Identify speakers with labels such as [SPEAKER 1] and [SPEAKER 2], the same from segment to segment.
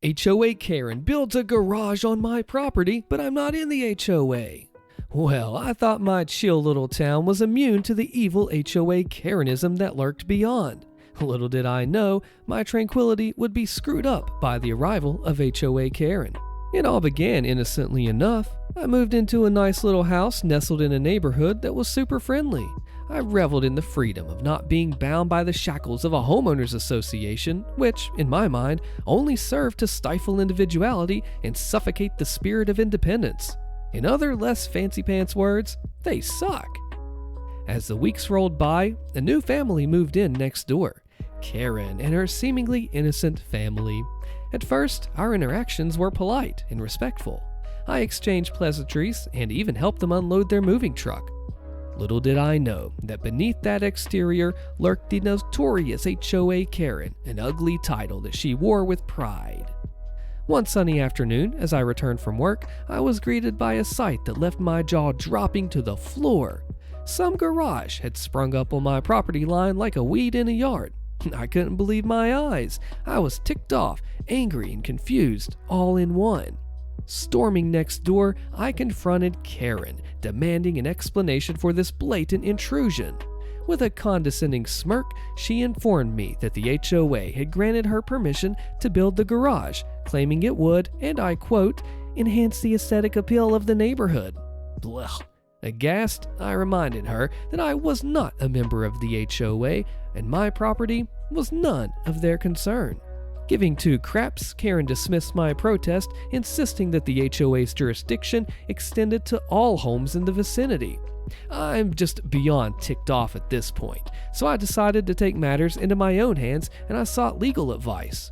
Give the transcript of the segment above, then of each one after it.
[SPEAKER 1] HOA Karen builds a garage on my property, but I'm not in the HOA. Well, I thought my chill little town was immune to the evil HOA Karenism that lurked beyond. Little did I know, my tranquility would be screwed up by the arrival of HOA Karen. It all began innocently enough. I moved into a nice little house nestled in a neighborhood that was super friendly. I reveled in the freedom of not being bound by the shackles of a homeowners association, which, in my mind, only served to stifle individuality and suffocate the spirit of independence. In other less fancy-pants words, they suck. As the weeks rolled by, a new family moved in next door. Karen and her seemingly innocent family. At first, our interactions were polite and respectful. I exchanged pleasantries and even helped them unload their moving truck. Little did I know that beneath that exterior lurked the notorious HOA Karen, an ugly title that she wore with pride. One sunny afternoon, as I returned from work, I was greeted by a sight that left my jaw dropping to the floor. Some garage had sprung up on my property line like a weed in a yard. I couldn't believe my eyes. I was ticked off, angry, and confused, all in one. Storming next door, I confronted Karen, demanding an explanation for this blatant intrusion. With a condescending smirk, she informed me that the HOA had granted her permission to build the garage, claiming it would, and I quote, enhance the aesthetic appeal of the neighborhood. Blech. Aghast, I reminded her that I was not a member of the HOA, and my property was none of their concern. Giving two craps, Karen dismissed my protest, insisting that the HOA's jurisdiction extended to all homes in the vicinity. I'm just beyond ticked off at this point, so I decided to take matters into my own hands and I sought legal advice.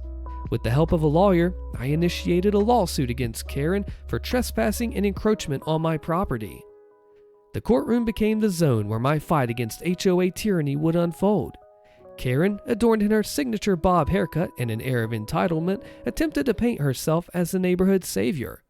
[SPEAKER 1] With the help of a lawyer, I initiated a lawsuit against Karen for trespassing and encroachment on my property. The courtroom became the zone where my fight against HOA tyranny would unfold. Karen, adorned in her signature bob haircut and an air of entitlement, attempted to paint herself as the neighborhood's savior.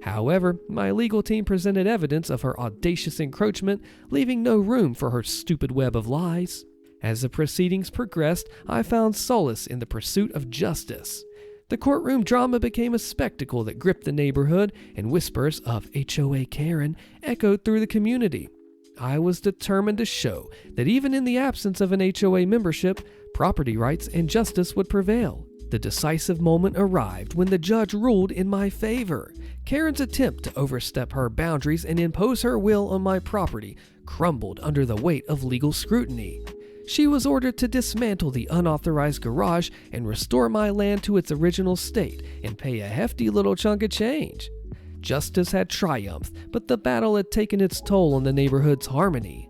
[SPEAKER 1] However, my legal team presented evidence of her audacious encroachment, leaving no room for her stupid web of lies. As the proceedings progressed, I found solace in the pursuit of justice. The courtroom drama became a spectacle that gripped the neighborhood, and whispers of HOA Karen echoed through the community. I was determined to show that even in the absence of an HOA membership, property rights and justice would prevail. The decisive moment arrived when the judge ruled in my favor. Karen's attempt to overstep her boundaries and impose her will on my property crumbled under the weight of legal scrutiny. She was ordered to dismantle the unauthorized garage and restore my land to its original state and pay a hefty little chunk of change. Justice had triumphed, but the battle had taken its toll on the neighborhood's harmony.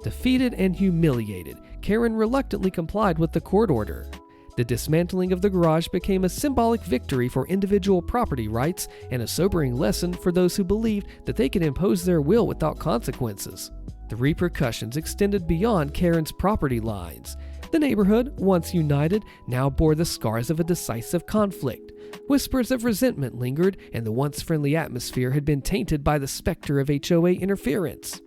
[SPEAKER 1] Defeated and humiliated, Karen reluctantly complied with the court order. The dismantling of the garage became a symbolic victory for individual property rights and a sobering lesson for those who believed that they could impose their will without consequences. The repercussions extended beyond Karen's property lines. The neighborhood, once united, now bore the scars of a decisive conflict. Whispers of resentment lingered, and the once friendly atmosphere had been tainted by the specter of HOA interference.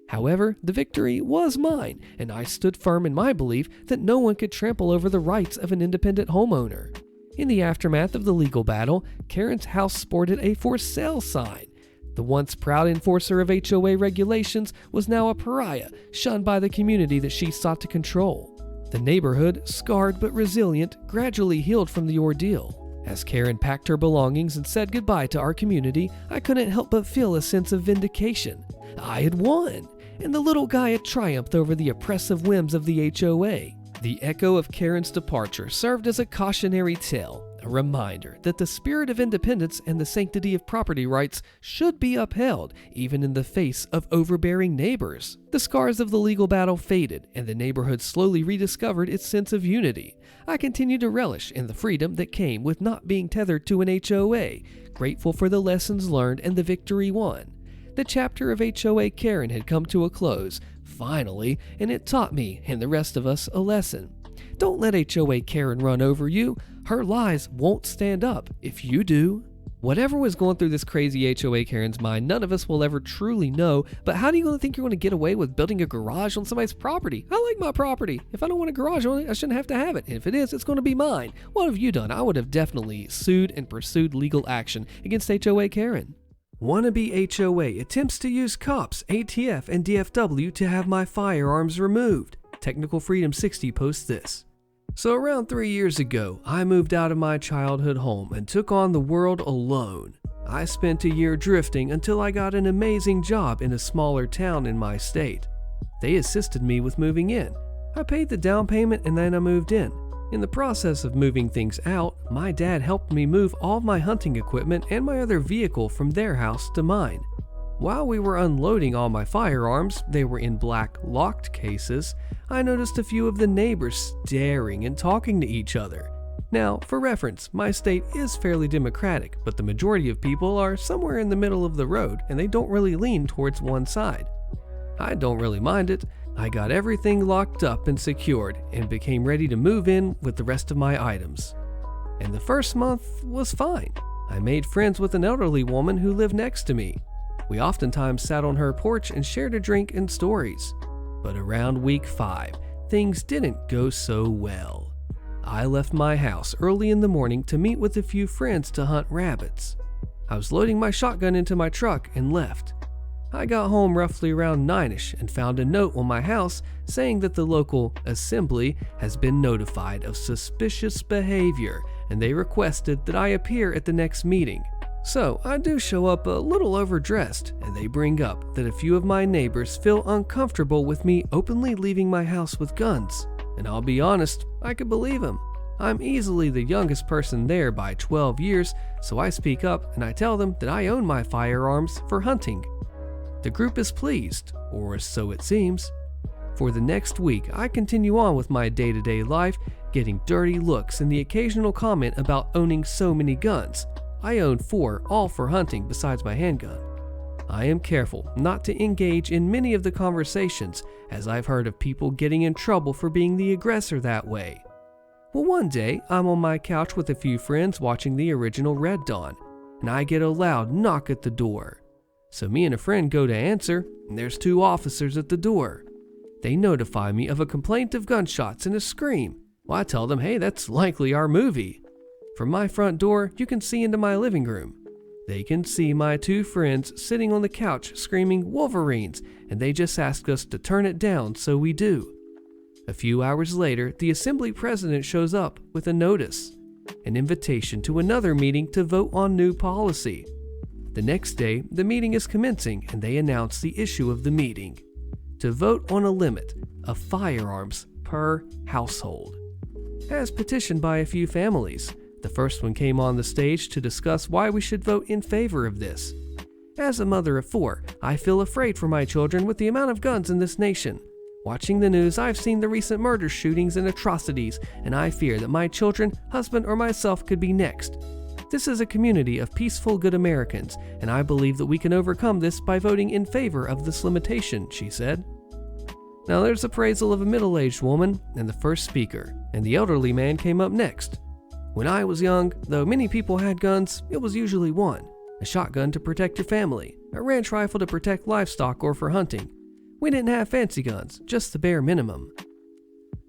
[SPEAKER 1] However, the victory was mine, and I stood firm in my belief that no one could trample over the rights of an independent homeowner. In the aftermath of the legal battle, Karen's house sported a for sale sign. The once proud enforcer of HOA regulations was now a pariah, shunned by the community that she sought to control. The neighborhood, scarred but resilient, gradually healed from the ordeal. As Karen packed her belongings and said goodbye to our community, I couldn't help but feel a sense of vindication. I had won, and the little guy had triumphed over the oppressive whims of the HOA. The echo of Karen's departure served as a cautionary tale, a reminder that the spirit of independence and the sanctity of property rights should be upheld, even in the face of overbearing neighbors. The scars of the legal battle faded, and the neighborhood slowly rediscovered its sense of unity. I continued to relish in the freedom that came with not being tethered to an HOA, grateful for the lessons learned and the victory won. The chapter of HOA Karen had come to a close, finally, and it taught me and the rest of us a lesson. Don't let HOA Karen run over you. Her lies won't stand up if you do. Whatever was going through this crazy HOA Karen's mind, none of us will ever truly know, but how do you think you're going to get away with building a garage on somebody's property? I like my property. If I don't want a garage on it, I shouldn't have to have it. And if it is, it's going to be mine. What have you done? I would have definitely sued and pursued legal action against HOA Karen. Wannabe HOA attempts to use cops, ATF, and DFW to have my firearms removed. Technical Freedom 60 posts this. So around 3 years ago, I moved out of my childhood home and took on the world alone. I spent a year drifting until I got an amazing job in a smaller town in my state. They assisted me with moving in. I paid the down payment and then I moved in. In the process of moving things out, my dad helped me move all my hunting equipment and my other vehicle from their house to mine. While we were unloading all my firearms, they were in black locked cases, I noticed a few of the neighbors staring and talking to each other. Now, for reference, my state is fairly democratic, but the majority of people are somewhere in the middle of the road and they don't really lean towards one side. I don't really mind it. I got everything locked up and secured and became ready to move in with the rest of my items. And the first month was fine. I made friends with an elderly woman who lived next to me. We oftentimes sat on her porch and shared a drink and stories. But around week 5, things didn't go so well. I left my house early in the morning to meet with a few friends to hunt rabbits. I was loading my shotgun into my truck and left. I got home roughly around 9ish and found a note on my house saying that the local assembly has been notified of suspicious behavior and they requested that I appear at the next meeting. So I do show up a little overdressed, and they bring up that a few of my neighbors feel uncomfortable with me openly leaving my house with guns. And I'll be honest, I could believe them. I'm easily the youngest person there by 12 years, so I speak up and I tell them that I own my firearms for hunting. The group is pleased, or so it seems. For the next week, I continue on with my day-to-day life, getting dirty looks and the occasional comment about owning so many guns. I own 4, all for hunting besides my handgun. I am careful not to engage in many of the conversations, as I've heard of people getting in trouble for being the aggressor that way. Well, one day, I'm on my couch with a few friends watching the original Red Dawn, and I get a loud knock at the door. So me and a friend go to answer, and there's 2 officers at the door. They notify me of a complaint of gunshots and a scream. Well, I tell them, hey, that's likely our movie. From my front door, you can see into my living room. They can see my 2 friends sitting on the couch screaming Wolverines, and they just asked us to turn it down, so we do. A few hours later, the assembly president shows up with a notice, an invitation to another meeting to vote on new policy. The next day, the meeting is commencing, and they announce the issue of the meeting: to vote on a limit of firearms per household, as petitioned by a few families. The first one came on the stage to discuss why we should vote in favor of this. As a mother of 4, I feel afraid for my children with the amount of guns in this nation. Watching the news, I've seen the recent murder shootings and atrocities, and I fear that my children, husband, or myself could be next. This is a community of peaceful, good Americans, and I believe that we can overcome this by voting in favor of this limitation, she said. Now there's appraisal of a middle-aged woman and the first speaker, and the elderly man came up next. When I was young, though many people had guns, it was usually one: a shotgun to protect your family, a ranch rifle to protect livestock or for hunting. We didn't have fancy guns, just the bare minimum.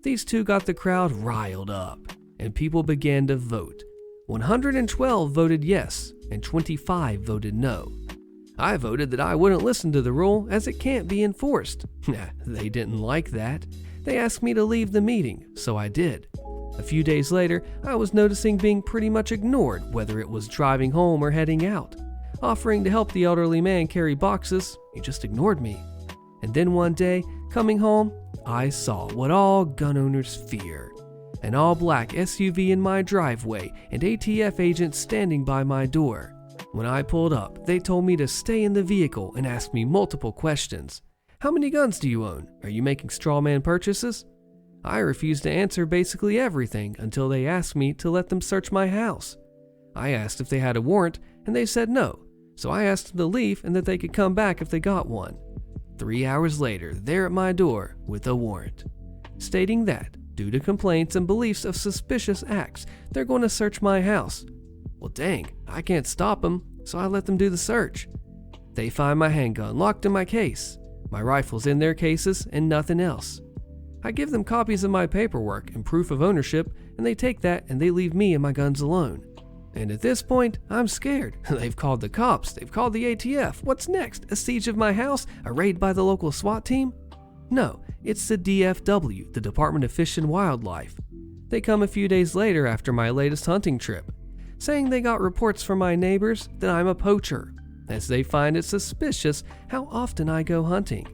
[SPEAKER 1] These 2 got the crowd riled up, and people began to vote. 112 voted yes, and 25 voted no. I voted that I wouldn't listen to the rule, as it can't be enforced. They didn't like that. They asked me to leave the meeting, so I did. A few days later, I was noticing being pretty much ignored, whether it was driving home or heading out. Offering to help the elderly man carry boxes, he just ignored me. And then one day, coming home, I saw what all gun owners fear: an all-black SUV in my driveway and ATF agents standing by my door. When I pulled up, they told me to stay in the vehicle and asked me multiple questions. How many guns do you own? Are you making straw man purchases? I refused to answer basically everything until they asked me to let them search my house. I asked if they had a warrant, and they said no, so I asked them to leave and that they could come back if they got one. 3 hours later, they're at my door with a warrant, stating that, due to complaints and beliefs of suspicious acts, they're going to search my house. Well, dang, I can't stop them, so I let them do the search. They find my handgun locked in my case. My rifle's in their cases and nothing else. I give them copies of my paperwork and proof of ownership, and they take that and they leave me and my guns alone. And at this point, I'm scared. They've called the cops, they've called the ATF. What's next? A siege of my house? A raid by the local SWAT team? No, it's the DFW, the Department of Fish and Wildlife. They come a few days later after my latest hunting trip, saying they got reports from my neighbors that I'm a poacher, as they find it suspicious how often I go hunting.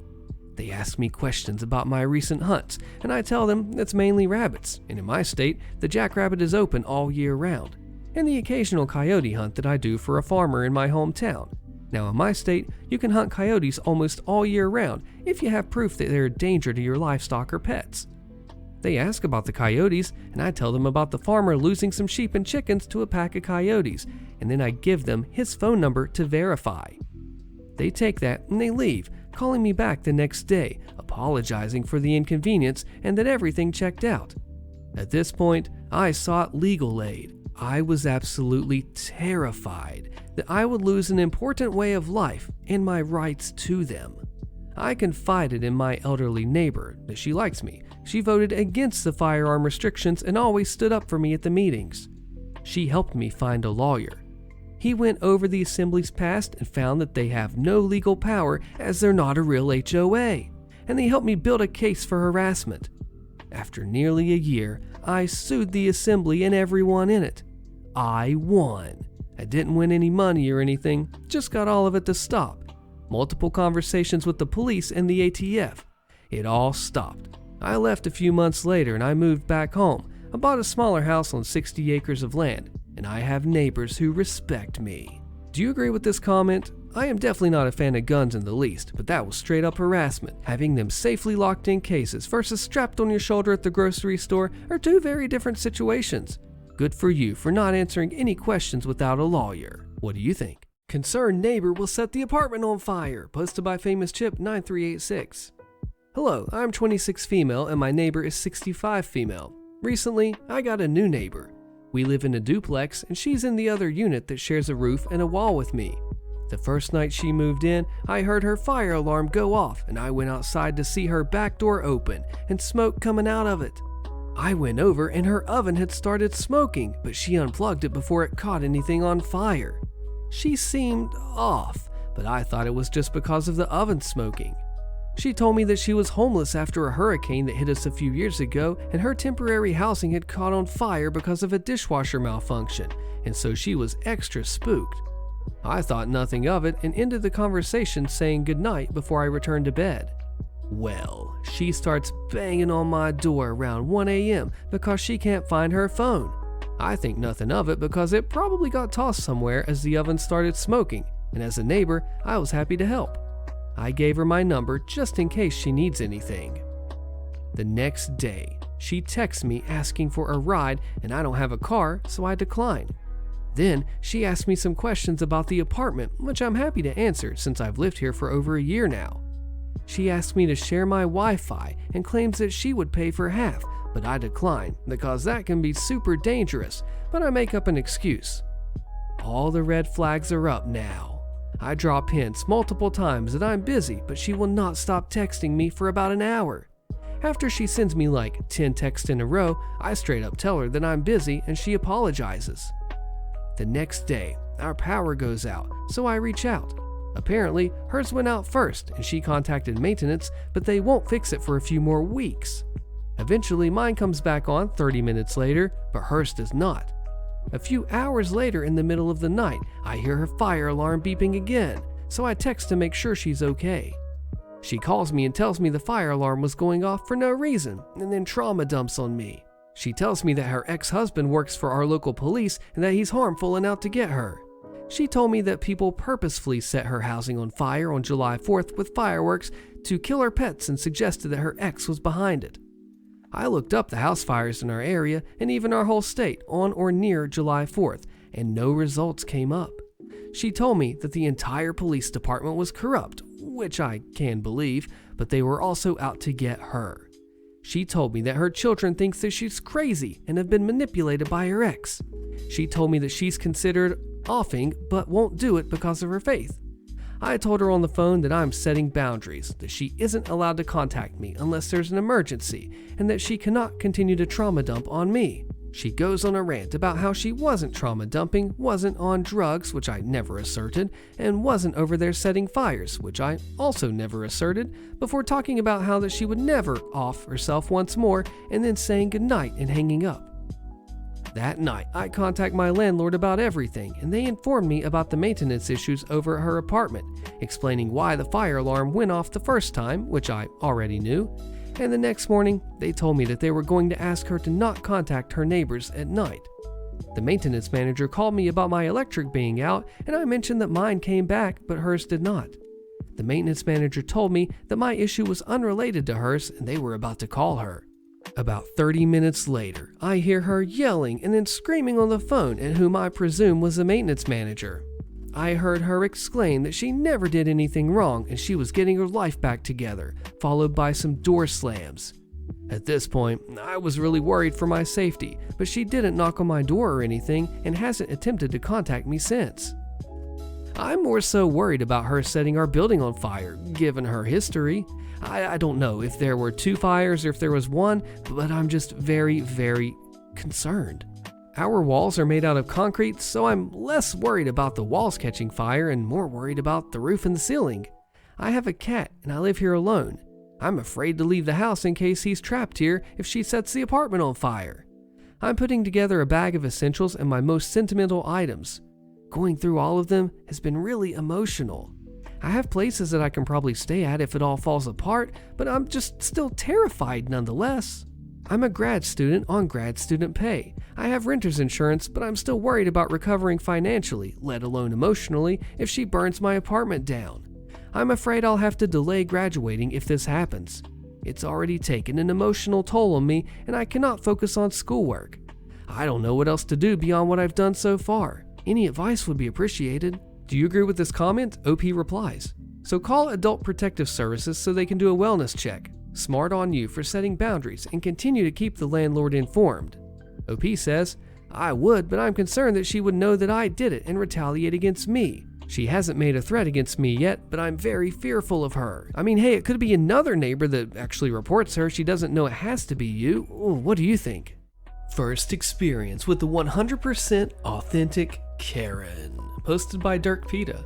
[SPEAKER 1] They ask me questions about my recent hunts, and I tell them it's mainly rabbits, and in my state, the jackrabbit is open all year round, and the occasional coyote hunt that I do for a farmer in my hometown. Now in my state, you can hunt coyotes almost all year round if you have proof that they're a danger to your livestock or pets. They ask about the coyotes, and I tell them about the farmer losing some sheep and chickens to a pack of coyotes, and then I give them his phone number to verify. They take that and they leave, calling me back the next day, apologizing for the inconvenience and that everything checked out. At this point, I sought legal aid. I was absolutely terrified that I would lose an important way of life and my rights to them. I confided in my elderly neighbor that she likes me. She voted against the firearm restrictions and always stood up for me at the meetings. She helped me find a lawyer. He went over the assembly's past and found that they have no legal power as they're not a real HOA, and they helped me build a case for harassment. After nearly a year, I sued the assembly and everyone in it. I won. I didn't win any money or anything, just got all of it to stop. Multiple conversations with the police and the ATF. It all stopped. I left a few months later and I moved back home. I bought a smaller house on 60 acres of land, and I have neighbors who respect me. Do you agree with this comment? I am definitely not a fan of guns in the least, but that was straight up harassment. Having them safely locked in cases versus strapped on your shoulder at the grocery store are two very different situations. Good for you for not answering any questions without a lawyer. What do you think? Concerned neighbor will set the apartment on fire, posted by famous chip 9386. Hello, I'm 26 female and my neighbor is 65 female. Recently, I got a new neighbor. We live in a duplex and she's in the other unit that shares a roof and a wall with me. The first night she moved in, I heard her fire alarm go off and I went outside to see her back door open and smoke coming out of it. I went over and her oven had started smoking, but she unplugged it before it caught anything on fire. She seemed off, but I thought it was just because of the oven smoking. She told me that she was homeless after a hurricane that hit us a few years ago, and her temporary housing had caught on fire because of a dishwasher malfunction, and so she was extra spooked. I thought nothing of it and ended the conversation saying goodnight before I returned to bed. Well, she starts banging on my door around 1 a.m. because she can't find her phone. I think nothing of it because it probably got tossed somewhere as the oven started smoking, and as a neighbor, I was happy to help. I gave her my number just in case she needs anything. The next day, she texts me asking for a ride and I don't have a car, so I declined. Then she asked me some questions about the apartment, which I'm happy to answer since I've lived here for over a year now. She asked me to share my Wi-Fi and claims that she would pay for half, but I decline because that can be super dangerous, but I make up an excuse. All the red flags are up now. I drop hints multiple times that I'm busy, but she will not stop texting me for about an hour. After she sends me like 10 texts in a row, I straight up tell her that I'm busy and she apologizes. The next day, our power goes out, so I reach out. Apparently, hers went out first and she contacted maintenance, but they won't fix it for a few more weeks. Eventually, mine comes back on 30 minutes later, but hers does not. A few hours later in the middle of the night, I hear her fire alarm beeping again, so I text to make sure she's okay. She calls me and tells me the fire alarm was going off for no reason, and then trauma dumps on me. She tells me that her ex-husband works for our local police and that he's harmful and out to get her. She told me that people purposefully set her housing on fire on July 4th with fireworks to kill her pets and suggested that her ex was behind it. I looked up the house fires in our area and even our whole state on or near July 4th, and no results came up. She told me that the entire police department was corrupt, which I can believe, but they were also out to get her. She told me that her children think that she's crazy and have been manipulated by her ex. She told me that she's considered offing but won't do it because of her faith. I told her on the phone that I'm setting boundaries, that she isn't allowed to contact me unless there's an emergency, and that she cannot continue to trauma dump on me. She goes on a rant about how she wasn't trauma dumping, wasn't on drugs, which I never asserted, and wasn't over there setting fires, which I also never asserted, before talking about how that she would never off herself once more, and then saying goodnight and hanging up. That night, I contact my landlord about everything, and they informed me about the maintenance issues over at her apartment, explaining why the fire alarm went off the first time, which I already knew, and the next morning, they told me that they were going to ask her to not contact her neighbors at night. The maintenance manager called me about my electric being out, and I mentioned that mine came back, but hers did not. The maintenance manager told me that my issue was unrelated to hers, and they were about to call her. About 30 minutes later, I hear her yelling and then screaming on the phone at whom I presume was the maintenance manager. I heard her exclaim that she never did anything wrong and she was getting her life back together, followed by some door slams. At this point, I was really worried for my safety, but she didn't knock on my door or anything and hasn't attempted to contact me since. I'm more so worried about her setting our building on fire, given her history. I don't know if there were 2 fires or if there was 1, but I'm just very, very concerned. Our walls are made out of concrete, so I'm less worried about the walls catching fire and more worried about the roof and the ceiling. I have a cat and I live here alone. I'm afraid to leave the house in case he's trapped here if she sets the apartment on fire. I'm putting together a bag of essentials and my most sentimental items. Going through all of them has been really emotional. I have places that I can probably stay at if it all falls apart, but I'm just still terrified nonetheless. I'm a grad student on grad student pay. I have renter's insurance, but I'm still worried about recovering financially, let alone emotionally, if she burns my apartment down. I'm afraid I'll have to delay graduating if this happens. It's already taken an emotional toll on me, and I cannot focus on schoolwork. I don't know what else to do beyond what I've done so far. Any advice would be appreciated. Do you agree with this comment? OP replies, so call Adult Protective Services so they can do a wellness check. Smart on you for setting boundaries and continue to keep the landlord informed. OP says, I would, but I'm concerned that she would know that I did it and retaliate against me. She hasn't made a threat against me yet, but I'm very fearful of her. I mean, hey, it could be another neighbor that actually reports her. She doesn't know it has to be you. Ooh, what do you think? First experience with the 100% authentic Karen. Posted by Dirk Pita.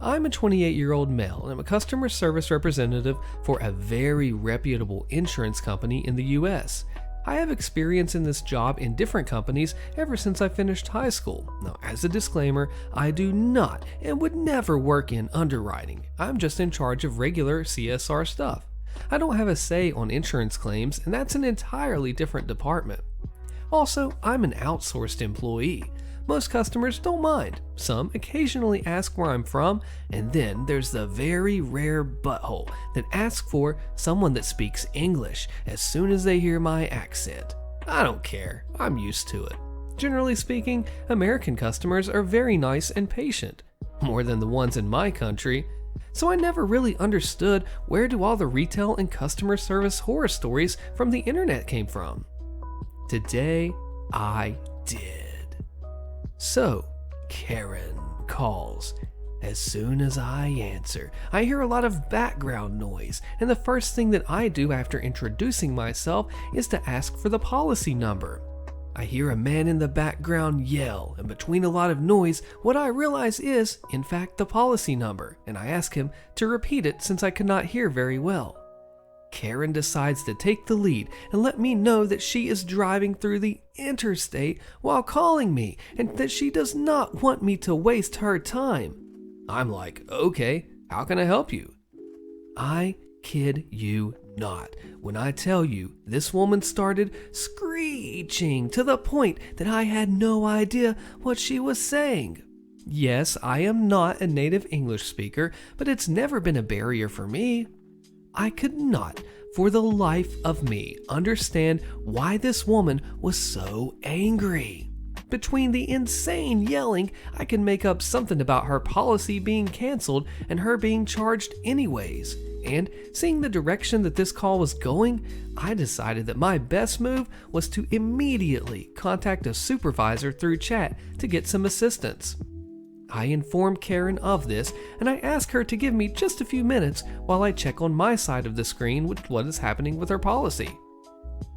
[SPEAKER 1] I'm a 28-year-old male and I'm a customer service representative for a very reputable insurance company in the US. I have experience in this job in different companies ever since I finished high school. Now, as a disclaimer, I do not and would never work in underwriting. I'm just in charge of regular CSR stuff. I don't have a say on insurance claims, and that's an entirely different department. Also, I'm an outsourced employee. Most customers don't mind. Some occasionally ask where I'm from, and then there's the very rare butthole that asks for someone that speaks English as soon as they hear my accent. I don't care. I'm used to it. Generally speaking, American customers are very nice and patient, more than the ones in my country. So I never really understood where do all the retail and customer service horror stories from the internet came from. Today, I did. So, Karen calls. As soon as I answer, I hear a lot of background noise, and the first thing that I do after introducing myself is to ask for the policy number. I hear a man in the background yell, and between a lot of noise, what I realize is, in fact, the policy number, and I ask him to repeat it since I could not hear very well. Karen decides to take the lead and let me know that she is driving through the interstate while calling me and that she does not want me to waste her time. I'm like, okay, how can I help you? I kid you not when I tell you this woman started screeching to the point that I had no idea what she was saying. Yes, I am not a native English speaker, but it's never been a barrier for me. I could not, for the life of me, understand why this woman was so angry. Between the insane yelling, I can make up something about her policy being canceled and her being charged anyways. And seeing the direction that this call was going, I decided that my best move was to immediately contact a supervisor through chat to get some assistance. I informed Karen of this, and I asked her to give me just a few minutes while I check on my side of the screen with what is happening with her policy.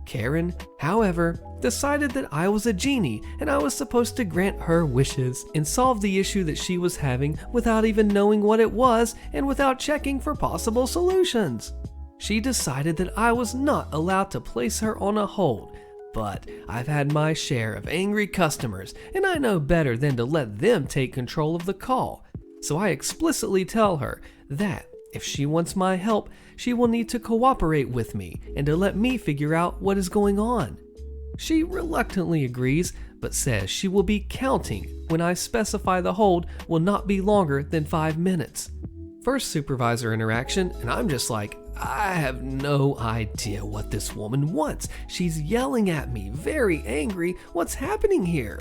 [SPEAKER 1] Karen, however, decided that I was a genie and I was supposed to grant her wishes and solve the issue that she was having without even knowing what it was and without checking for possible solutions. She decided that I was not allowed to place her on a hold, but I've had my share of angry customers and I know better than to let them take control of the call. So I explicitly tell her that if she wants my help, she will need to cooperate with me and to let me figure out what is going on. She reluctantly agrees, but says she will be counting when I specify the hold will not be longer than 5 minutes. First supervisor interaction, and I'm just like, I have no idea what this woman wants. She's yelling at me, very angry. What's happening here?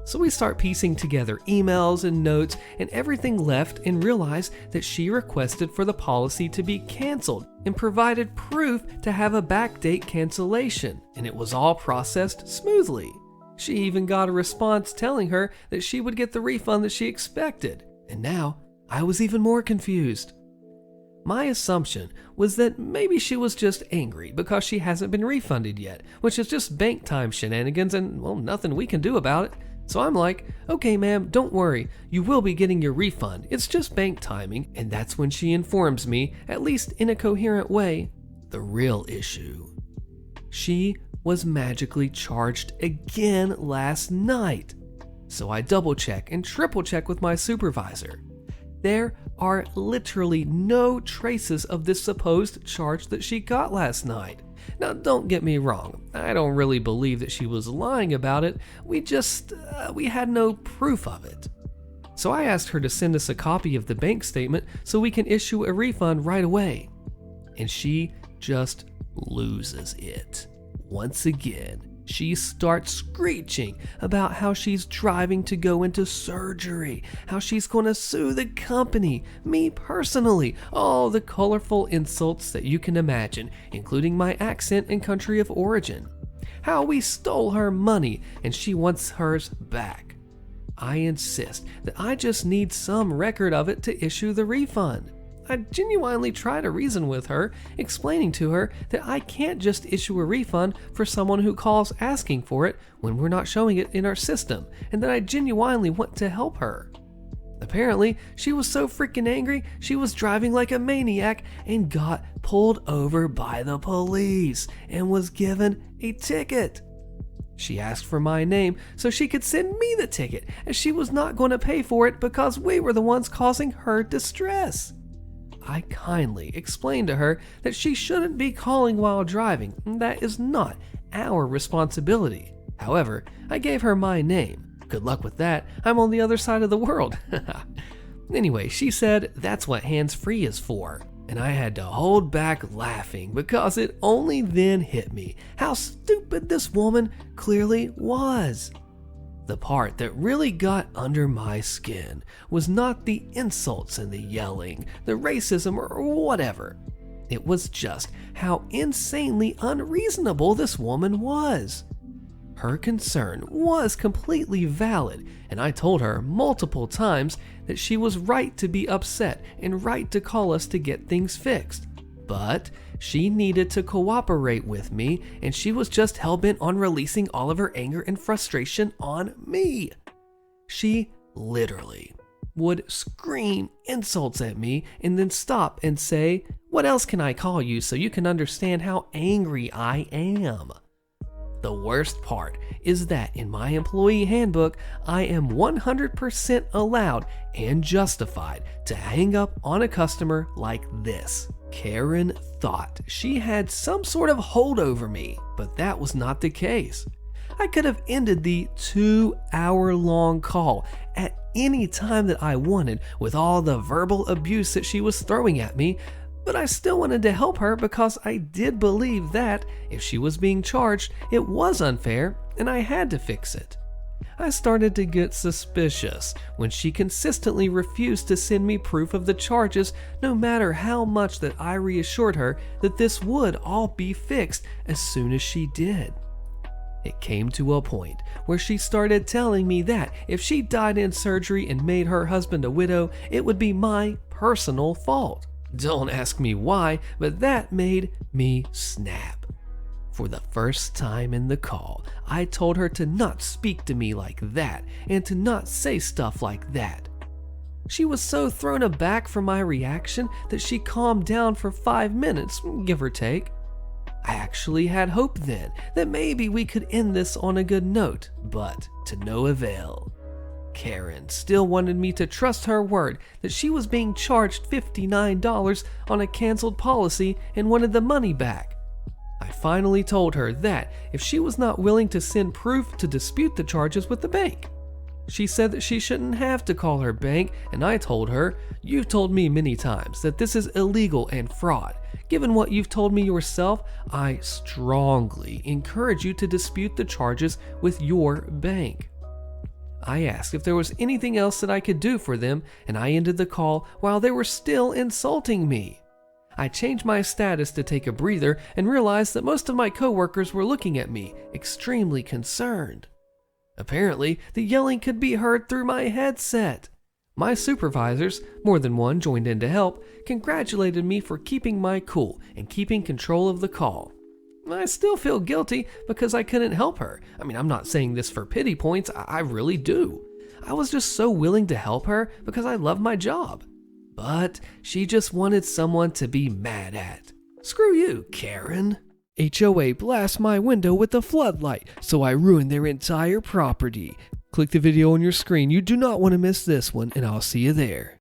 [SPEAKER 1] So we start piecing together emails and notes and everything left and realize that she requested for the policy to be canceled and provided proof to have a backdate cancellation, and it was all processed smoothly. She even got a response telling her that she would get the refund that she expected, and now I was even more confused. My assumption was that maybe she was just angry because she hasn't been refunded yet, which is just bank time shenanigans and, well, nothing we can do about it. So I'm like, okay ma'am, don't worry, you will be getting your refund, it's just bank timing. And that's when she informs me, at least in a coherent way, the real issue. She was magically charged again last night. So I double check and triple check with my supervisor. There are literally no traces of this supposed charge that she got last night. Now, don't get me wrong, I don't really believe that she was lying about it, we had no proof of it. So I asked her to send us a copy of the bank statement so we can issue a refund right away. And she just loses it. Once again, she starts screeching about how she's driving to go into surgery, how she's going to sue the company, me personally, all the colorful insults that you can imagine, including my accent and country of origin. How we stole her money and she wants hers back. I insist that I just need some record of it to issue the refund. I genuinely try to reason with her, explaining to her that I can't just issue a refund for someone who calls asking for it when we're not showing it in our system, and that I genuinely want to help her. Apparently, she was so freaking angry, she was driving like a maniac and got pulled over by the police and was given a ticket. She asked for my name so she could send me the ticket, as she was not going to pay for it because we were the ones causing her distress. I kindly explained to her that she shouldn't be calling while driving, and that is not our responsibility. However, I gave her my name. Good luck with that, I'm on the other side of the world. Anyway, she said that's what hands-free is for, and I had to hold back laughing because it only then hit me how stupid this woman clearly was. The part that really got under my skin was not the insults and the yelling, the racism or whatever. It was just how insanely unreasonable this woman was. Her concern was completely valid, and I told her multiple times that she was right to be upset and right to call us to get things fixed. But she needed to cooperate with me, and she was just hell-bent on releasing all of her anger and frustration on me. She literally would scream insults at me and then stop and say, "What else can I call you so you can understand how angry I am?" The worst part is that in my employee handbook, I am 100% allowed and justified to hang up on a customer like this. Karen thought she had some sort of hold over me, but that was not the case. I could have ended the 2-hour-long call at any time that I wanted with all the verbal abuse that she was throwing at me, but I still wanted to help her because I did believe that if she was being charged, it was unfair and I had to fix it. I started to get suspicious when she consistently refused to send me proof of the charges, no matter how much that I reassured her that this would all be fixed as soon as she did. It came to a point where she started telling me that if she died in surgery and made her husband a widow, it would be my personal fault. Don't ask me why, but that made me snap. For the first time in the call, I told her to not speak to me like that and to not say stuff like that. She was so thrown aback from my reaction that she calmed down for 5 minutes, give or take. I actually had hope then that maybe we could end this on a good note, but to no avail. Karen still wanted me to trust her word that she was being charged $59 on a canceled policy and wanted the money back. I finally told her that if she was not willing to send proof to dispute the charges with the bank. She said that she shouldn't have to call her bank, and I told her, "You've told me many times that this is illegal and fraud. Given what you've told me yourself, I strongly encourage you to dispute the charges with your bank." I asked if there was anything else that I could do for them, and I ended the call while they were still insulting me. I changed my status to take a breather and realized that most of my coworkers were looking at me, extremely concerned. Apparently, the yelling could be heard through my headset. My supervisors, more than one joined in to help, congratulated me for keeping my cool and keeping control of the call. I still feel guilty because I couldn't help her. I'm not saying this for pity points, I really do. I was just so willing to help her because I love my job. But she just wanted someone to be mad at. Screw you, Karen. HOA blasts my window with a floodlight, so I ruined their entire property. Click the video on your screen. You do not want to miss this one, and I'll see you there.